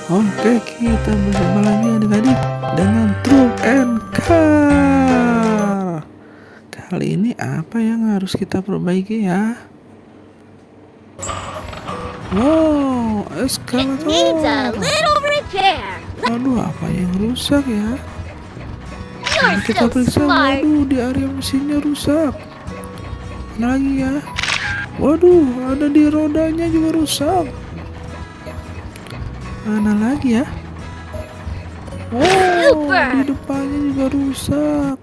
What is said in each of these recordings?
Oke, kita bersama lagi adik-adik dengan Truk and Car. Kali ini apa yang harus kita perbaiki ya? Wow, eskalator. Waduh, apa yang rusak ya? Kita periksa. Waduh, di area mesinnya rusak. Mana lagi ya? Waduh, ada di rodanya juga rusak. Mana lagi ya? Oh, di depannya juga rusak.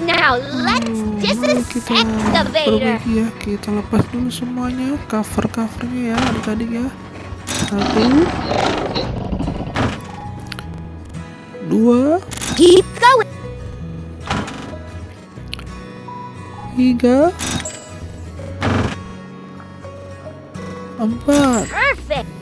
Now let's Mari kita excavator. perbaiki ya. Kita lepas dulu semuanya cover-covernya ya adik-adik ya. 1, 2, Keep going. 3, 4. Perfect.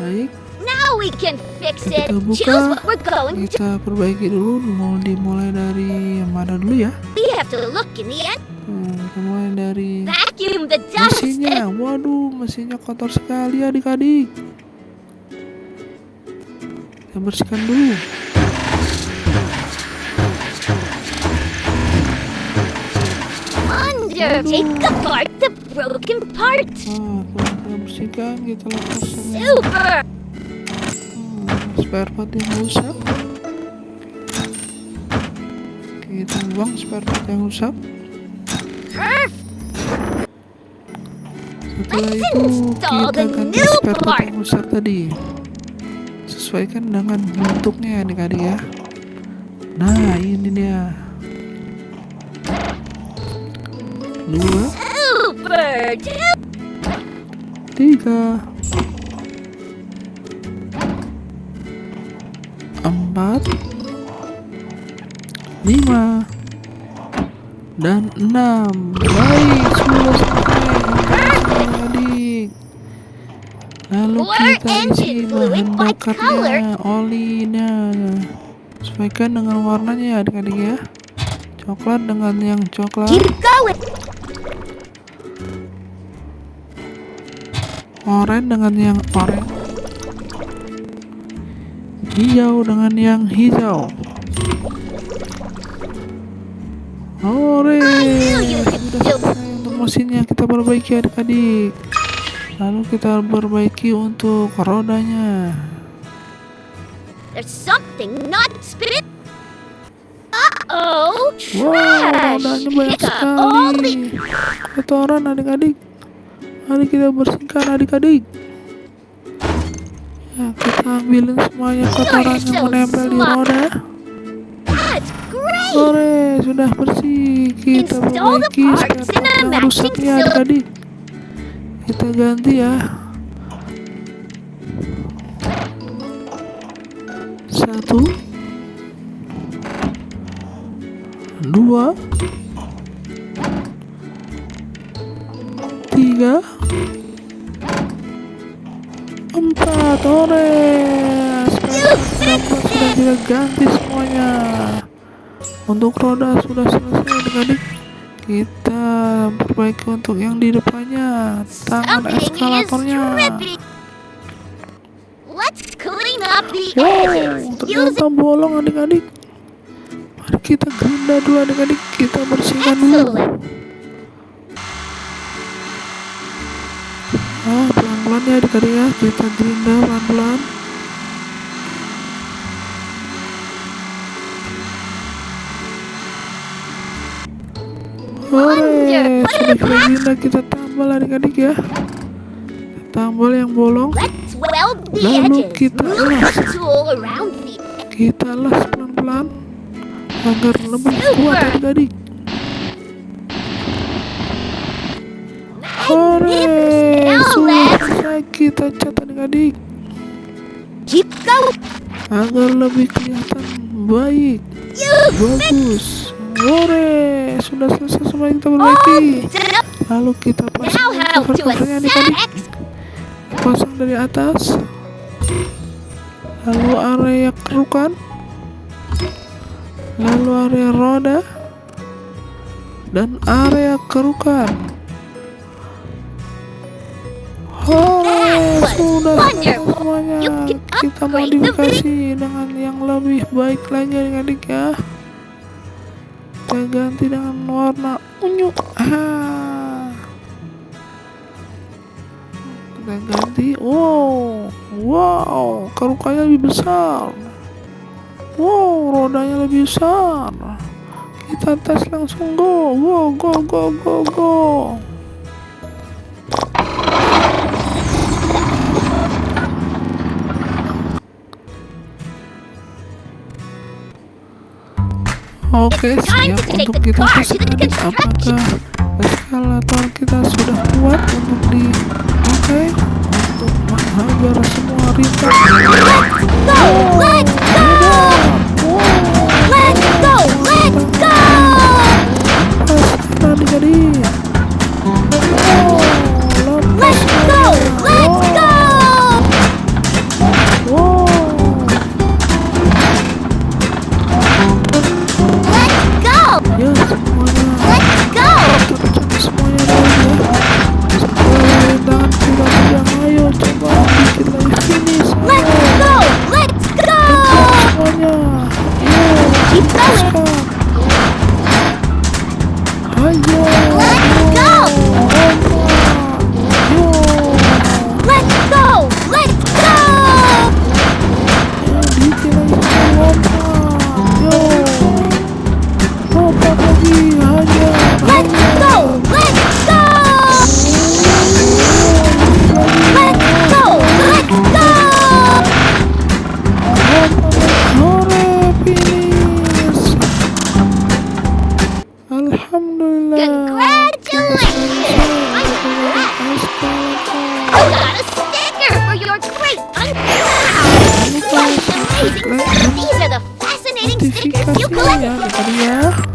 Baik, Now we can fix it. kita buka. Choose what we're going to. Kita perbaiki dulu. Mau dimulai dari yang mana dulu ya? We have to look in the end. Kita mulai dari Vacuum the dust. mesinnya. Waduh, mesinnya kotor sekali adik-adik. Kita bersihkan dulu. Take apart the broken part. Kita bersihkan, kita lepas semua Super. spare part yang rusak. Kita buang spare part yang rusak. Setelah itu kita ganti spare part yang rusak tadi. Sesuaikan dengan bentuknya adik-adik ya. Nah, ini dia. 2, Super. 3, 4, 5, dan 6. Baik, sudah selesai adik. Lalu kita isi bahan bakarnya, olinya. Sesuaikan dengan warnanya ya adik-adik ya. Coklat dengan yang coklat, Keep going. oranye dengan yang oranye, hijau dengan yang hijau. Sudah selesai untuk mesinnya, kita perbaiki adik-adik. Lalu kita perbaiki untuk rodanya. There's something not spit. Uh-oh. Wow, Trash. rodanya banyak Pick up all the sekali. Kotoran adik-adik. Mari kita bersihkan adik-adik. Ya, kita ambilin semuanya kotoran yang menempel di roda. That's great. Sore, sudah bersih. Kita Install the perbaiki parts spare in part a yang matching rusaknya cylinder. adik-adik. Kita ganti ya. 1, 2, 3, 4. Ores. Sudah kita ganti semuanya. Untuk roda sudah selesai adik-adik. Kita perbaiki untuk yang di depannya, tangan Something is eskalatornya. dripping. Let's clean up the Wow, edges. ternyata bolong adik-adik. Mari kita gerinda dulu adik-adik. Kita bersihkan dulu. Excellent. Pelan-pelan ya adik-adik ya. Kita gerinda pelan-pelan. Sudah kita gerinda, kita tambal adik-adik ya. Kita tambal yang bolong. Let's weld the Lalu edges. kita Move las. the tool around the Kita las pelan-pelan agar lebih kuat adik-adik. Now Sudah let's selesai, kita cat adik-adik keep going. agar lebih kelihatan baik, bagus. Sudah selesai semua yang kita perbaiki. Lalu kita Now pasang how to cover-covernya adik-adik. assess. Pasang dari atas. Lalu area kerukan. Lalu area roda. Dan area kerukan. Sudah wonderful. semuanya. You can Kita upgrade the modifikasi dengan yang lebih baik lagi adik-adik ya. Kita ganti dengan warna unyu. Kita ganti. Wow, karukanya lebih besar. Wow, rodanya lebih besar. Kita tes langsung, go. Oke, siap untuk kita tes adik. Apakah eskalator kita sudah kuat untuk untuk menghajar semua rintangan? Let's go! Adik-adik. Let's go! Ya semuanya. Let's go! Kita coba semuanya dulu ya. Supaya rintangan tidak panjang. Ayo coba bikin lagi finish. Let's go! Semuanya. Keep going! Ayo. Let's go! Let's go! Bikin lagi lompat. Lompat lagi. Let's go! Alhamdulillah. Congratulations! I'm impressed. You got a sticker for your great unproud. What amazing! These are the fascinating stickers you Notifikasinya ya, collected. tadi ya.